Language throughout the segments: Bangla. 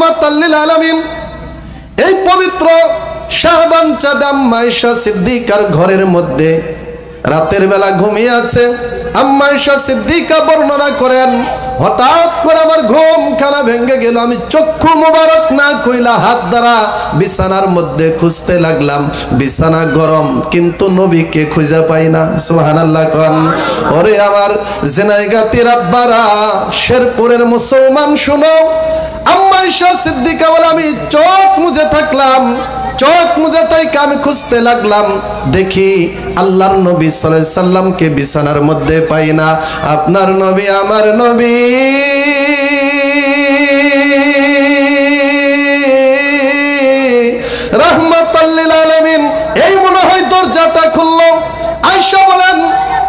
রাহমাতাল লিল আলামিন। এই পবিত্র শাহবান চাঁদ আম্মা আয়েশা সিদ্দিকার ঘরের মধ্যে রাতের বেলা ঘুমিয়ে আছে। আম্মা আয়েশা সিদ্দিকা বর্ণনা করেন, হঠাৎ করে আমার ঘুম খানা ভেঙে গেল। আমি চক্ষু মোবারক না কইলা হাত দ্বারা বিছানার মধ্যে খুঁজতে লাগলাম। বিছানা গরম, কিন্তু নবীকে খুঁজে পাই না। সুবহানাল্লাহ কোন। ওরে আমার জেনাইগাতির আব্বারা, শেরপুরের মুসলমান শুনো, আম্মা আয়েশা সিদ্দিকা বলে আমি চোখ মুজে থাকলাম। চোখ মুজে তাইকে আমি খুঁজতে লাগলাম, দেখি আল্লাহর নবী সাল্লাল্লাহু আলাইহি সাল্লামকে বিছানার মধ্যে পাই না। আপনার নবী, আমার নবী রাহমাতাল লিল আলামিন এই মনে হয় দরজাটা খুললো। আয়েশা বলেন,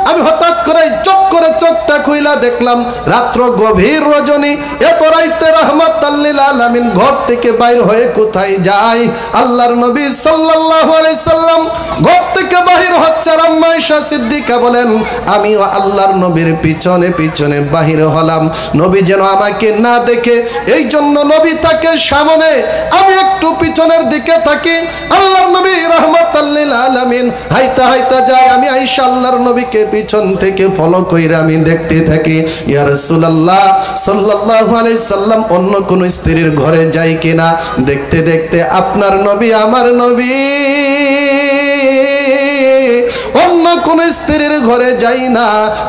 আমি হঠাৎ করে চোখ করে চোখটা খুইলা দেখলাম রাত্র গভীর রজনী। এত রাইতে রাহমাতাল লিল আলামিন ঘর থেকে বাইর হয়ে কোথায় যায়? আল্লাহর নবী সাল্লাল্লাহু আলাইহি সাল্লাম ঘর থেকে বাহির হচ্ছে। আম্মা আয়েশা সিদ্দিকা বলেন, আমিও আল্লাহর নবীর পিছনে পিছনে বাহির হলাম, নবী যেন আমাকে না দেখে। এই জন্য নবী থাকে সামনে, আমি একটু পিছনের দিকে থাকি। আল্লাহর নবী রাহমাতাল লিল আলামিন হাইটা হাইটা যায়, আমি আয়েশা আল্লাহর নবীকে পিছন থেকে ফলো কইরা আমি দেখতে থাকি। ইয়া রাসূলুল্লাহ সাল্লাল্লাহু আলাইহি সাল্লাম অন্য কোন স্ত্রীর ঘরে যায় কিনা। দেখতে দেখতে আপনার নবী, আমার নবী অন্য কোন স্ত্রীর ঘরে যাই না,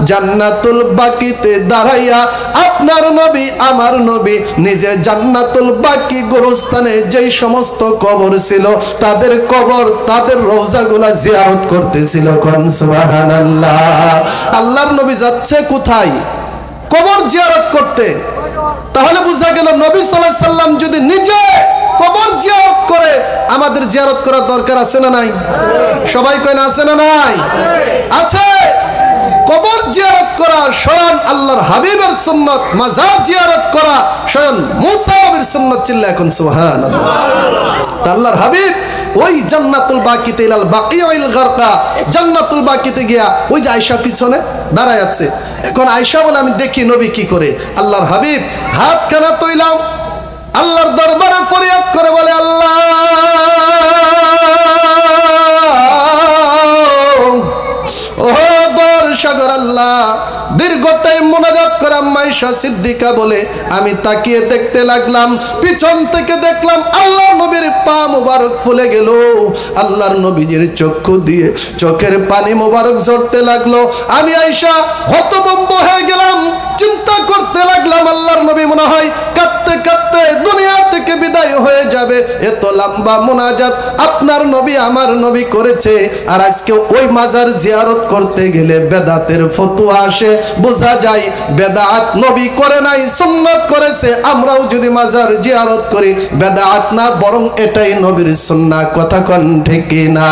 জান্নাতুল বাকিতে দাঁড়াইয়া আপনার নবী, আমার নবী নিজে জান্নাতুল বাকি গোরস্থানে যেই সমস্ত কবর ছিল তাদের কবর, তাদের রওজাগুলা জিয়ারত করতেছিল। কোন সুবহানাল্লাহ। আল্লাহর নবী যাচ্ছে কোথায়? কবর জিয়ারত করতে। তাহলে বোঝা গেল নবী সাল্লাল্লাহু আলাইহি সাল্লাম যদি নিজে কবর জিয়ারত করে, আমাদের জিয়ারত করার দরকার আছে না নাই? সবাই কয় না আছে না নাই? আছে। কবর জিয়ারত করা স্বয়ং আল্লাহর হাবিবের সুন্নাত, মাজার জিয়ারত করা স্বয়ং মুসা নবীর সুন্নাত। চিল্লা এখন সুবহানাল্লাহ। আল্লাহর হাবিব ওই জান্নাতুল বাকিতে ইলাল বাকিউল গারকা, জান্নাতুল বাকিতে গিয়া ওই যে আয়েশা পিছনে দাঁড়ায় আছে। এখন আয়েশা বলে, আমি দেখি নবী কি করে। আল্লাহর হাবিব হাতখানা তুইলাম, আল্লাহর দরবারে ফরিয়াদ করে বলে, আল্লাহ ও দরসাগর আল্লাহ। দীর্ঘ টাইম মুনাজাত করে আম্মা আয়েশা সিদ্দিকা বলে, আমি তাকিয়ে দেখতে লাগলাম, পিছন থেকে দেখলাম আল্লাহর নবীর পা মোবারক ফুলে গেল। আল্লাহর নবীজির চক্ষু দিয়ে চোখের পানি মোবারক ঝরতে লাগলো। আমি আয়েশা হতভম্ব হয়ে গেলাম, চিন্তা করতে লাগলাম আল্লাহর নবী মনে হয় কাঁদতে কাঁদতে দুনিয়া থেকে বিদায় হয়ে যাবে। এত লম্বা মুনাজাত আপনার নবী, আমার নবী করেছে। আর আজকে ওই মাজার জিয়ারত করতে গেলে বেদাতের ফতোয়া আসে। বোঝা যায় বেদাত নবী করে নাই, সুন্নাত করেছে। আমরাও যদি মাজার জিয়ারত করি বেদাত না, বরং এটাই নবীর সুন্নাহ। কথা কোন ঠিক না?